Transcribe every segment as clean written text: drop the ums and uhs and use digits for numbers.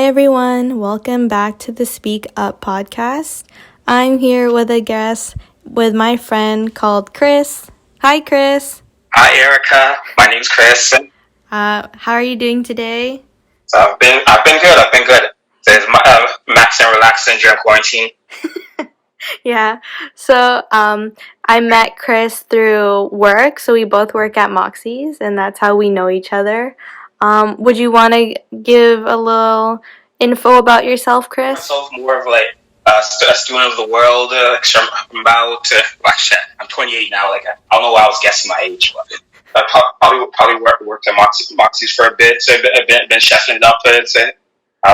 everyone, welcome back to the Speak Up podcast. I'm here with a guest with my friend called Chris. Hi, Chris. Hi, Erika. My name's Chris. How are you doing today? So I've been good. So it's max and relaxing during quarantine. Yeah. So, I met Chris through work. So we both work at Moxie's, and that's how we know each other. Would you want to give a little info about yourself, Chris? Myself more of like a student of the world. Actually, I'm 28 now. Like I don't know why I was guessing my age, but I probably worked at Moxie's for a bit. So I've been chefing it up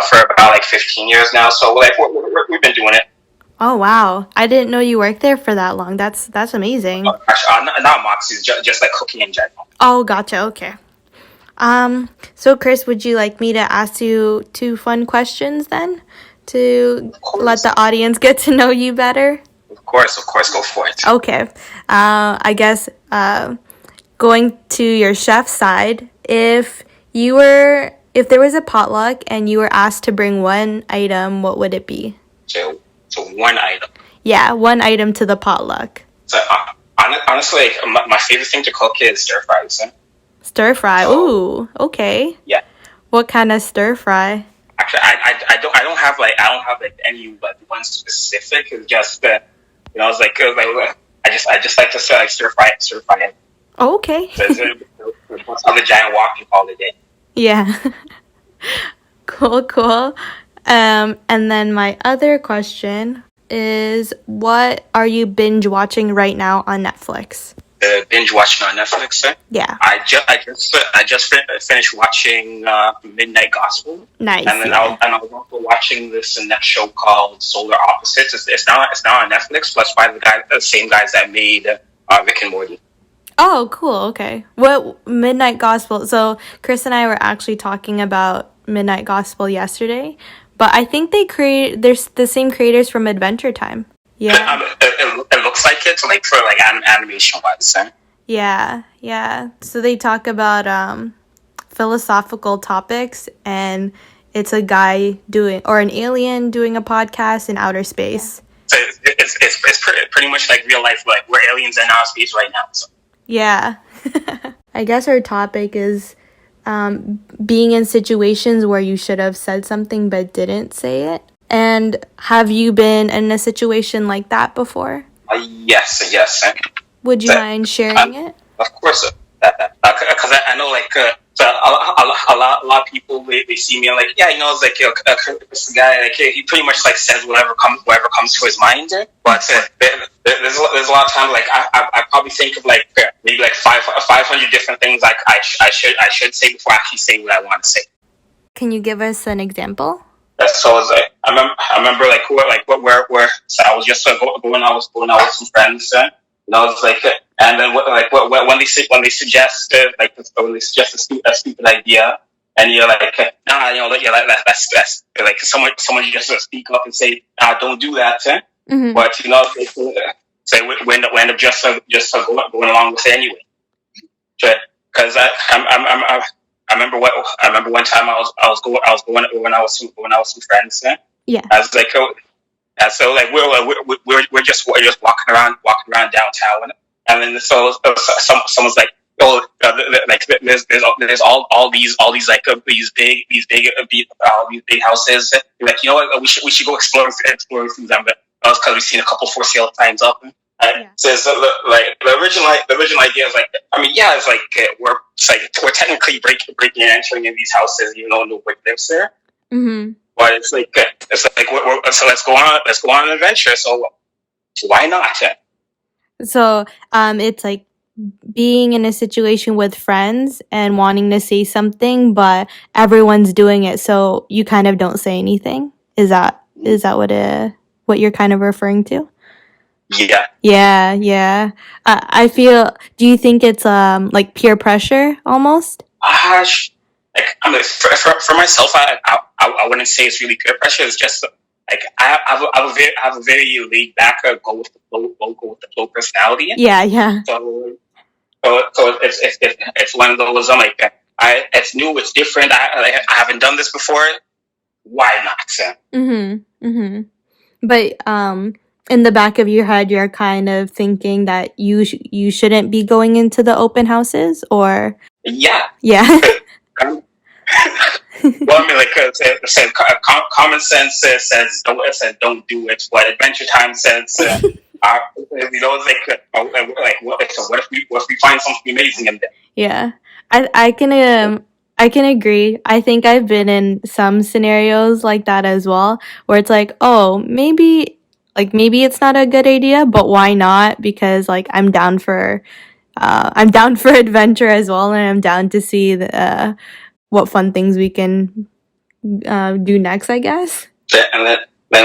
for about like 15 years now. So like we've been doing it. Oh wow! I didn't know you worked there for that long. That's amazing. Actually, not Moxie's, just like cooking in general. Oh, gotcha. Okay. So Chris, would you like me to ask you 2 fun questions then to let the audience get to know you better? Of course, go for it. Okay. I guess going to your chef side, if there was a potluck and you were asked to bring one item, what would it be? So one item. Yeah, one item to the potluck. So honestly, my favorite thing to cook is stir fries. Stir fry. Ooh, okay. Yeah. What kind of stir fry? Actually, I don't have any one specific. It's just it's like I just like to say like stir fry. Oh, okay. On the giant wok you call it in. Yeah. Cool. And then my other question is, what are you binge watching right now on Netflix? Binge watching on Netflix. Yeah. I just finished watching Midnight Gospel. Nice. And then I was also watching this next show called Solar Opposites. It's now on Netflix, but it's by the same guys that made Rick and Morty. Oh, cool. Okay. What Midnight Gospel? So Chris and I were actually talking about Midnight Gospel yesterday, but I think there's the same creators from Adventure Time. Yeah. It looks like it, like for like animation wise. Yeah. So they talk about philosophical topics, and it's a guy an alien doing a podcast in outer space. So it's pretty much like real life, like we're aliens in outer space right now. So. Yeah. I guess our topic is being in situations where you should have said something but didn't say it. And have you been in a situation like that before? Yes. Would you mind sharing it? Of course, because I know like a lot of people they see me and like it's like this guy like he pretty much like says whatever comes to his mind. But there's a lot of times like I probably think of like maybe like 500 different things like I should say before I actually say what I want to say. Can you give us an example? So I remember like where so I was just going out with some friends and I was like and then when they suggest a stupid idea and you're like that's like someone just speak up and say don't do that Mm-hmm. but say we end up just going along with it anyway because I remember one time I was going when I was some friends. Yeah. I was like, so like we're just walking around downtown, and then someone's like, like there's all these like these big houses. Like we should go explore through them, but that was because we've seen a couple for sale signs up. So like the original idea is like it's like we're technically breaking and entering in these houses even though nobody lives there. Mm-hmm. But it's like so let's go on an adventure. So why not? So it's like being in a situation with friends and wanting to say something, but everyone's doing it, so you kind of don't say anything. Is that what you're kind of referring to? Yeah. I feel. Do you think it's like peer pressure almost? Like for myself, I wouldn't say it's really peer pressure. It's just like I have a very laid back go with the flow personality. Yeah. So it's one of those. I'm like it's new, it's different. I haven't done this before. why not? But in the back of your head, you're kind of thinking that you shouldn't be going into the open houses, or Yeah. yeah. Well, I mean, like common sense says don't do it, but Adventure Time says, you know, so what if we find something amazing in there? Yeah, I can agree. I think I've been in some scenarios like that as well, where it's like, oh, maybe it's not a good idea, but why not? Because like I'm down for adventure as well, and I'm down to see what fun things we can do next, I guess. And then one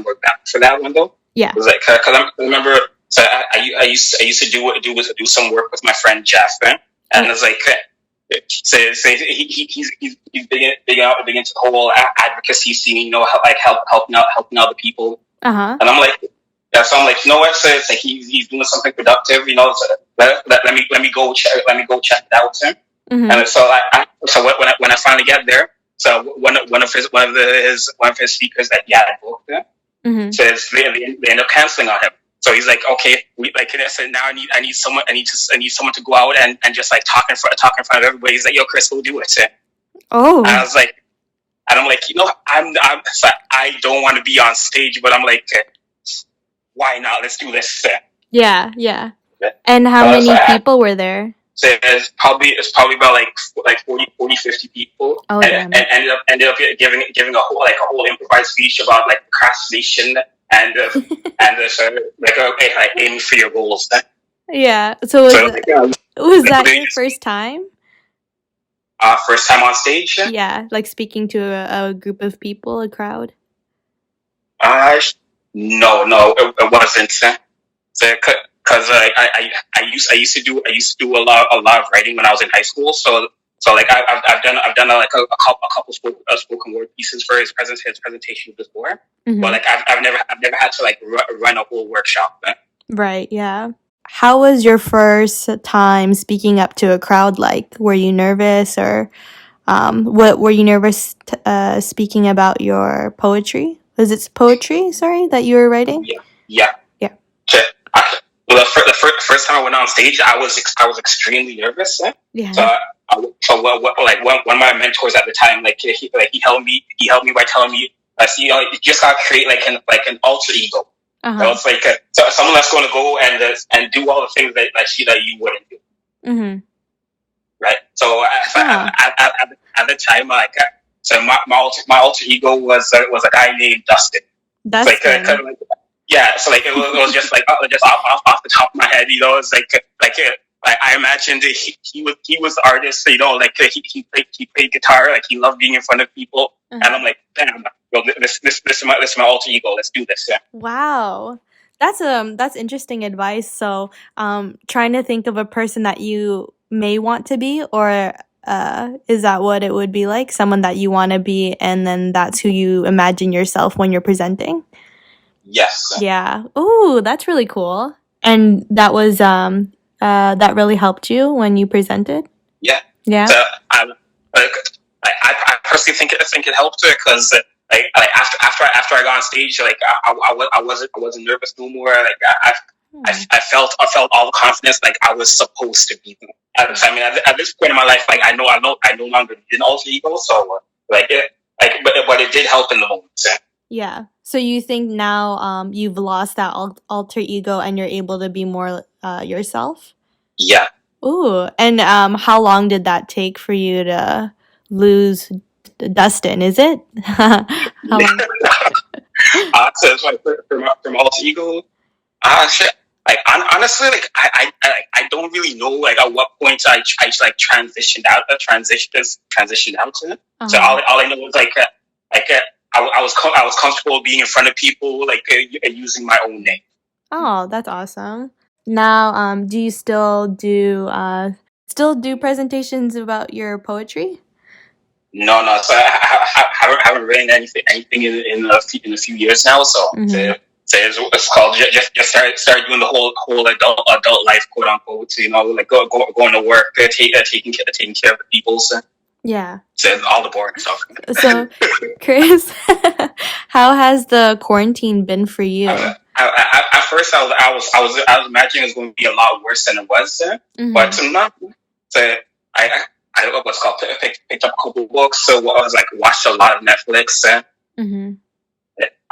more back for that one though. Yeah. It was like, cause I remember, so I used to do some work with my friend Jeff, right? And it's like, so he's big into the whole advocacy scene, you know, helping out the people. Uh-huh. And I'm like, yeah, so I'm like, you know what? So it's like he's doing something productive, you know. So let me go check it out. And so when I finally get there, so one of his speakers that he had booked says they end up canceling on him. So he's like, okay, so now I need someone to go out and just like talk in front of everybody. He's like, yo, Chris, go do it. Oh. And I was like, and I'm like, you know, I don't want to be on stage, but I'm like, why not? Let's do this. Yeah. And how many people were there? So it's probably about like 40, 50 people. Oh, and ended up giving a whole improvised speech about like procrastination and aiming for your goals. Yeah. So was that your first time? First time on stage? Yeah, like speaking to a group of people, a crowd. No, it wasn't. Because I used to do a lot of writing when I was in high school. So like I've done like a couple spoken word pieces for his presentation before. But like I've never had to like run a whole workshop. Right. Yeah. How was your first time speaking up to a crowd like? Were you nervous, or what were you nervous speaking about your poetry? Was it poetry, sorry, that you were writing? Yeah. Well, the first time I went on stage, I was extremely nervous. Yeah. So one of my mentors at the time, he helped me by telling me, you know, you just gotta create like an alter ego. So it's like someone that's going to go and do all the things that you wouldn't do. Right. So at the time, so my alter ego was a guy named Dustin. Dustin. Yeah, so like it was just like just off the top of my head, you know. It's like I imagined he was the artist, you know, like he played guitar, like he loved being in front of people, and I'm like, damn, this is my alter ego. Let's do this. Yeah. Wow, that's interesting advice. So, trying to think of a person that you may want to be, or is that what it would be like? Someone that you want to be, and then that's who you imagine yourself when you're presenting? Yes. Yeah. Ooh, that's really cool. And that was that really helped you when you presented? Yeah. Yeah. So I personally think it helped because like after I got on stage, like I wasn't nervous no more. Like I felt all the confidence like I was supposed to be. I mean, at this point in my life, like I no longer need an alter ego, so but it did help in the moment. Yeah. So you think now you've lost that alter ego and you're able to be more yourself? Yeah. Ooh. And how long did that take for you to lose Dustin? Is it? How long? So it's like from alter ego. Shit. Like honestly, like I don't really know like at what point I like transitioned out to it. So all I know is like I was comfortable being in front of people, like using my own name. Oh, that's awesome. Now, do you still do presentations about your poetry? No. So I haven't written anything in a few years now. So it's called just start doing the whole adult life, quote unquote. You know, like going to work, taking care of the people. So. Yeah. So all the boring stuff. So, Chris, how has the quarantine been for you? At first, I was imagining it was going to be a lot worse than it was, but not. So I don't know what's called. Picked up a couple books, so I was like watched a lot of Netflix.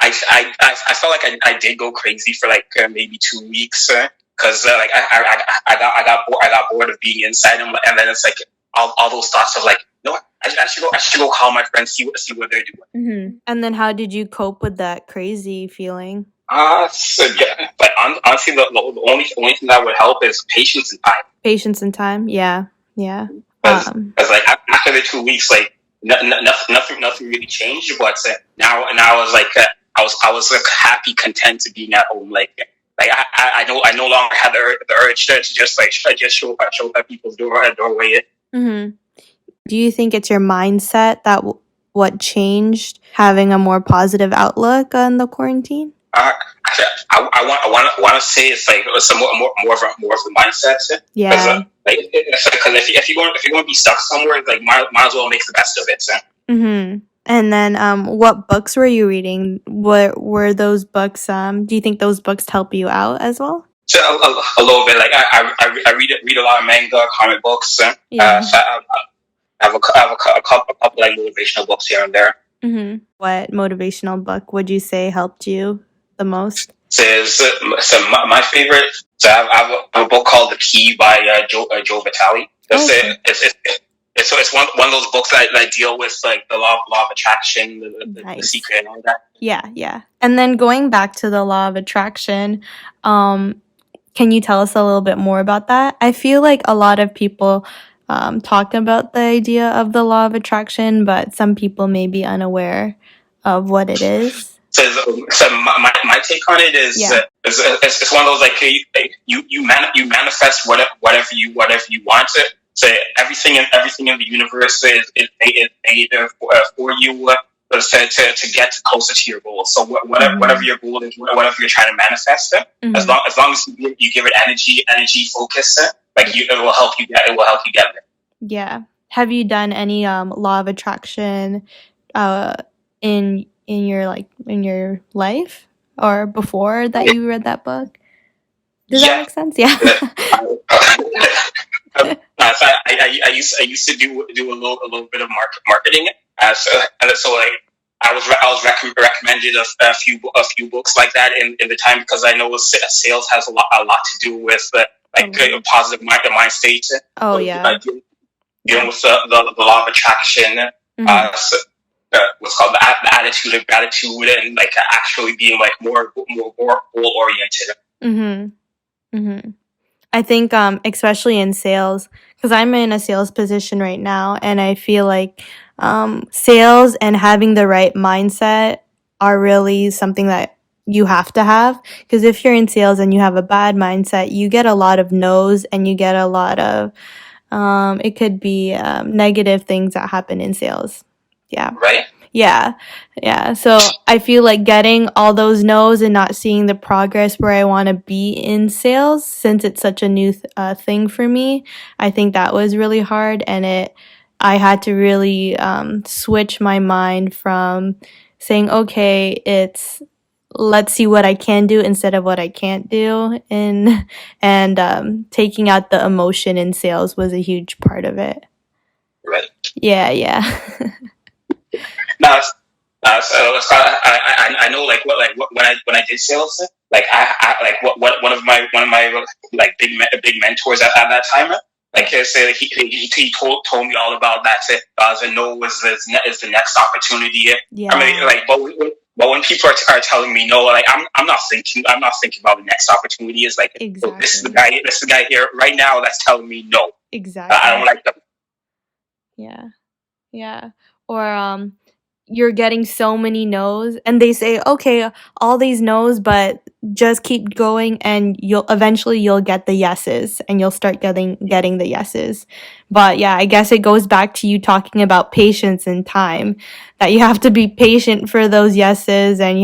I felt like I did go crazy for like maybe 2 weeks because like I got bored of being inside and then it's like all those thoughts of like no I should go call my friends see what they're doing. And then how did you cope with that crazy feeling? So yeah, but honestly the only thing that would help is patience and time. Patience and time, yeah. Because like after the 2 weeks, like nothing really changed. But now I was like I was like happy, content to being at home. Like I no longer had the urge to just like show up at people's doorway. Do you think it's your mindset that what changed having a more positive outlook on the quarantine? Actually, I want to say it's like somewhat more of a mindset. Yeah. Because if you're going to be stuck somewhere, like might as well make the best of it. And then, what books were you reading? What were those books? Do you think those books help you out as well? So a little bit. Like I read a lot of manga, comic books. Yeah. So I have a couple like motivational books here and there. What motivational book would you say helped you the most? So my favorite. So I have a book called The Key by Joe Vitale. It's one of those books that deal with like the law of attraction, the secret, and all that. Yeah. And then going back to the law of attraction, can you tell us a little bit more about that? I feel like a lot of people talk about the idea of the law of attraction, but some people may be unaware of what it is. So my take on it is it's one of those like you manifest whatever you want to. So everything in the universe is made for you to get closer to your goal. So whatever your goal is, whatever you're trying to manifest, as long as you give it energy focus, it will help you get there. Yeah. Have you done any law of attraction in your life or before that you read that book? Does that make sense? Yeah. I used to do a little bit of marketing, so like I was recommended a few books like that in the time because I know sales has a lot to do with a positive mind state. Oh yeah. Dealing with the law of attraction. What's called the attitude of gratitude and like actually being like more goal oriented. I think especially in sales, because I'm in a sales position right now, and I feel like sales and having the right mindset are really something that you have to have. Because if you're in sales and you have a bad mindset, you get a lot of no's and you get a lot of it could be negative things that happen in sales. Yeah. Right? Yeah. So I feel like getting all those no's and not seeing the progress where I want to be in sales, since it's such a new thing for me, I think that was really hard. And I had to really switch my mind from saying, okay, let's see what I can do instead of what I can't do. And taking out the emotion in sales was a huge part of it. Right. Yeah. No, I know when I did sales, like I like one of my like big mentors at that time. Like he told me all about that. The no is the next opportunity. Yeah. I mean, like, but when people are telling me no, like I'm not thinking about the next opportunity. It's like exactly. This is the guy here right now that's telling me no. Exactly. I don't like them. Yeah. Or you're getting so many no's and they say, okay, all these no's, but just keep going and you'll eventually get the yeses and you'll start getting the yeses. But yeah, I guess it goes back to you talking about patience and time, that you have to be patient for those yeses, and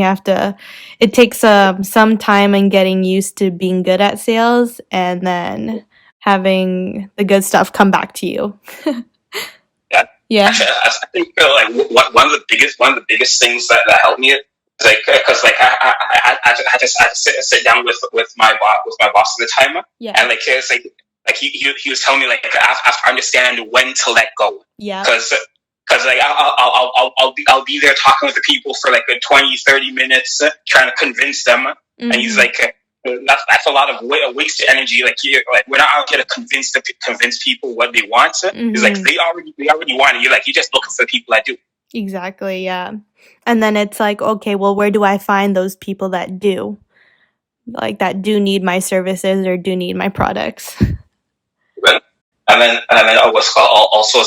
it takes some time and getting used to being good at sales and then having the good stuff come back to you. Yeah. Actually, I think like one of the biggest things that helped me is like because like I just had to sit down with my boss at the time, Yeah. and like it's like he was telling me like I have to understand when to let go. Yeah. Because like I'll be there talking with the people for like 20-30 minutes trying to convince them, and he's like that's a lot of wasted energy. Like we're not out here to convince people what they want. It's like they already want it. You're just looking for the people that do. Exactly, yeah. And then it's like, okay, well, where do I find those people that do? Like that do need my services or do need my products. And then what's called also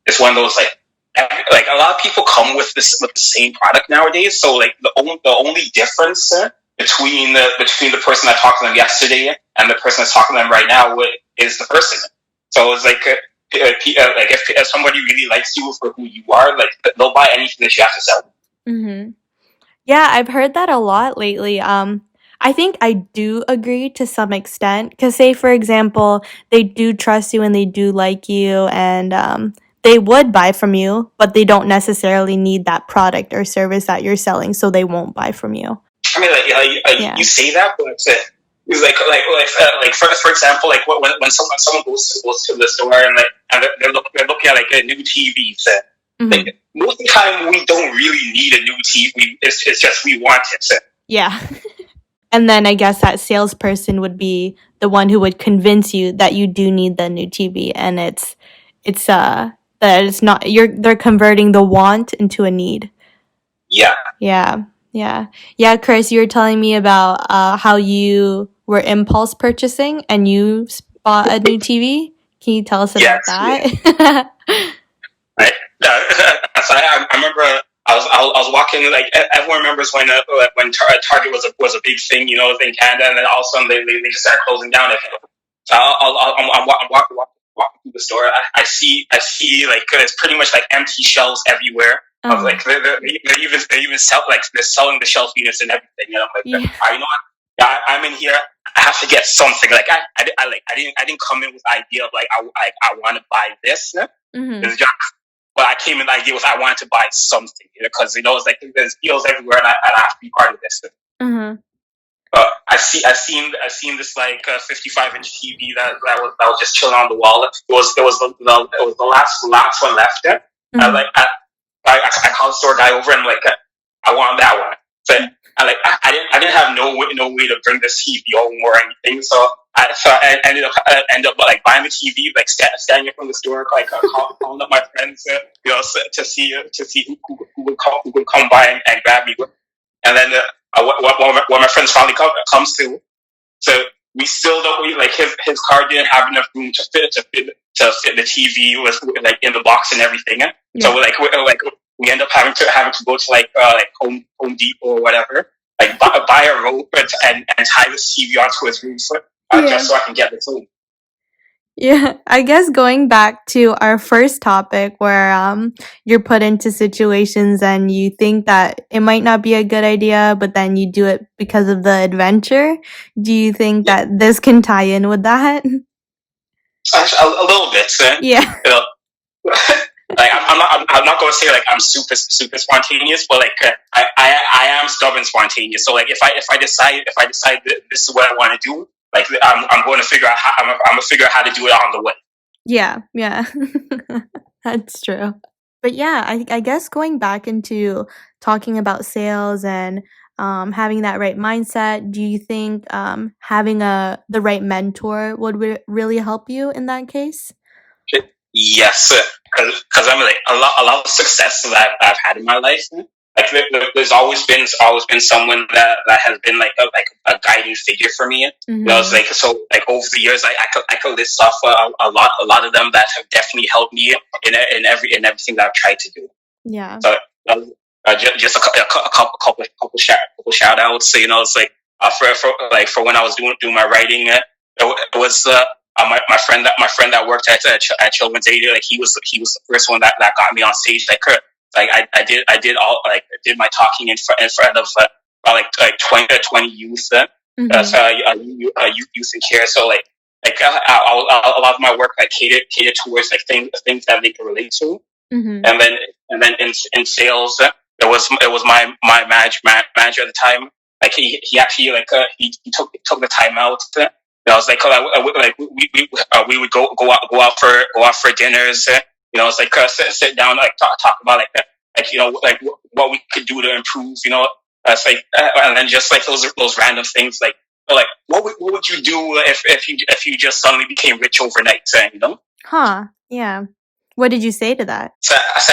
it's one of those like a lot of people come with the same product nowadays. So like the only difference between the person I talked to them yesterday and the person that's talking to them right now is the person. So it's like like if somebody really likes you for who you are, like they'll buy anything that you have to sell. Mm-hmm. Yeah, I've heard that a lot lately. I think I do agree to some extent. Because, say, for example, they do trust you and they do like you, and they would buy from you, but they don't necessarily need that product or service that you're selling, so they won't buy from you. I mean, Yeah. you say that, but it's like for example, like when someone goes to the store and they're looking at like a new TV set. Like, most of the time, we don't really need a new TV. It's just we want it. So. Yeah. And then I guess that salesperson would be the one who would convince you that you do need the new TV, and it's that it's not they're converting the want into a need. Yeah. Yeah. Yeah. Yeah, Chris, you were telling me about how you were impulse purchasing and you bought a new TV. Can you tell us about that? Yeah. Right. So I remember I was walking, like everyone remembers when Target was a big thing, you know, in Canada, and then all of a sudden they just started closing down. So I'm walking through the store. I see like it's pretty much like empty shelves everywhere. Of like they're even they're selling the shelf units and everything. And I'm like, you know what? I'm in here. I have to get something. Like I didn't come in with the idea of like I want to buy this. It's just, but I came in the idea with I wanted to buy something because it's like there's deals everywhere and I have to be part of this. I seen this like 55-inch TV that was just chilling on the wall. It was the last one left. I called the store guy over and like I want that one. So I didn't have no way to bring this TV home or anything. So I ended up like buying the TV, like standing in front of the store, like calling up my friends, to see who would come by and grab me. And then when my friends finally comes to, so we still don't like his car didn't have enough room to fit the TV with like in the box and everything. Yeah. So we end up having to go to like Home Depot or whatever, like buy a rope and tie this TV onto his roof just so I can get it home. Yeah, I guess going back to our first topic where you're put into situations and you think that it might not be a good idea, but then you do it because of the adventure. Do you think that this can tie in with that? A little bit. Yeah. Like I'm not going to say like I'm super spontaneous, but like I am stubborn spontaneous. So like if I decide this is what I want to do, like I'm going to figure out how I'm going to figure out how to do it on the way. Yeah, that's true. But yeah, I guess going back into talking about sales and having that right mindset, do you think having the right mentor would really help you in that case? Yes, because I mean, like a lot of success that I've had in my life. Like there's always been someone that has been like a guiding figure for me. You know, it's like so like over the years, I could list off a lot of them that have definitely helped me in everything that I've tried to do. Yeah. So just a couple shout outs. So, you know, it's like for when I was doing my writing, it was. My friend that worked at Children's Aid, like he was the first one that got me on stage. Like I did my talking in front of about 20 youth, youth in care. So a lot of my work catered towards like things that they can relate to. Mm-hmm. And then in sales, it was my manager at the time. Like he actually like he took the time out. I was like, like we would go out for dinners. It's like sit down, like talk about like like what we could do to improve. It's like and then just like those random things like what would you do if you just suddenly became rich overnight? Huh. Yeah. What did you say to that? So at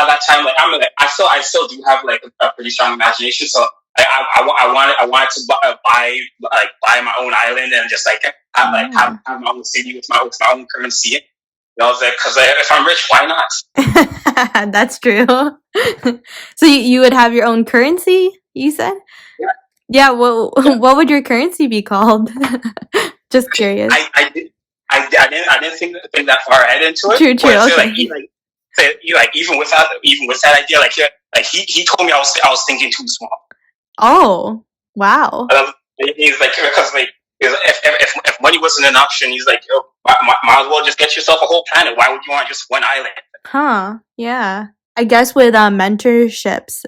that time, like I still do have like a pretty strong imagination. So I wanted to buy my own island and just like have my own city with my own currency. I was like, because if I'm rich, why not? That's true. So you would have your own currency, you said? Yeah. Yeah. What would your currency be called? Just curious. I didn't think that far ahead into it. True. Okay. Even with that idea, like he told me I was thinking too small. Oh, wow. He's like, because like if money wasn't an option, he's like, might as well just get yourself a whole planet. Why would you want just one island? Huh. Yeah. I guess with mentorships,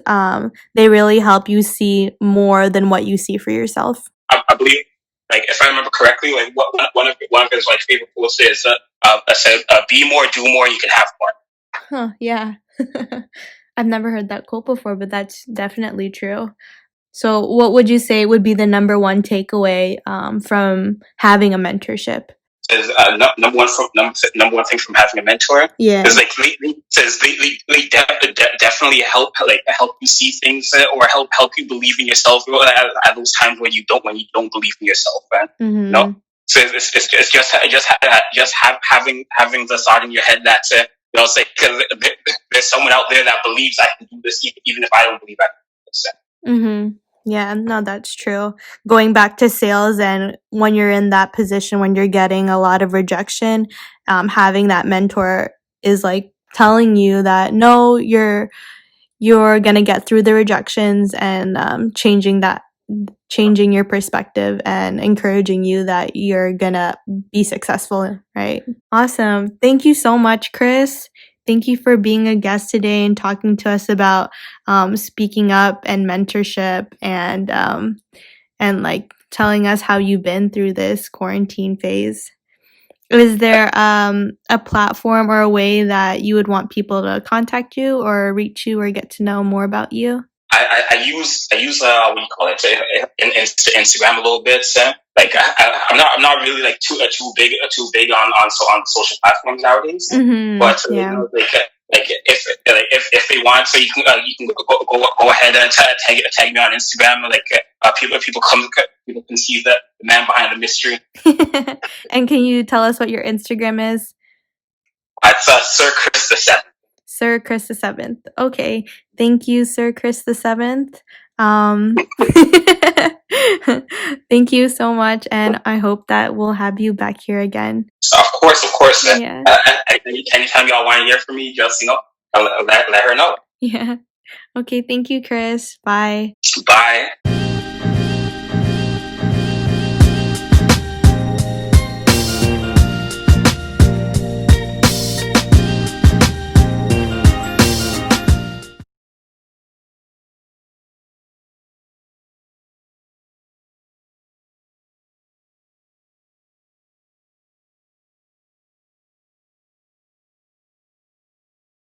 they really help you see more than what you see for yourself. I believe, like if I remember correctly, like one of his like favorite quotes is, I said, "Be more, do more, you can have more." Huh. Yeah. I've never heard that quote before, but that's definitely true. So, what would you say would be the number one takeaway from having a mentorship? Is number one thing from having a mentor. Yeah. Is like they definitely help you see things or help you believe in yourself at those times when you don't believe in yourself. Mm-hmm. No, so it's just having the thought in your head that it's like there's someone out there that believes I can do this even if I don't believe I can do this. Mm-hmm. Yeah, no, that's true. Going back to sales, and when you're in that position, when you're getting a lot of rejection, having that mentor is like telling you that no, you're gonna get through the rejections, and changing your perspective and encouraging you that you're gonna be successful, right? Awesome. Thank you so much, Chris. Thank you for being a guest today and talking to us about speaking up and mentorship, and like telling us how you've been through this quarantine phase. Is there a platform or a way that you would want people to contact you or reach you or get to know more about you? I use what do you call it, Instagram a little bit. Like I'm not really like too big on social platforms nowadays. Mm-hmm. But Yeah. like if they want, so you can go ahead and tag me on Instagram. Like people can see the man behind the mystery. And can you tell us what your Instagram is? It's Sir Chris the 7th. Sir Chris the 7th. Okay. Thank you, Sir Chris the 7th. Thank you so much, and I hope that we'll have you back here again. Of course. Yeah. Anytime y'all want to hear from me, just let her know. Yeah. Okay. Thank you, Chris. Bye. Bye.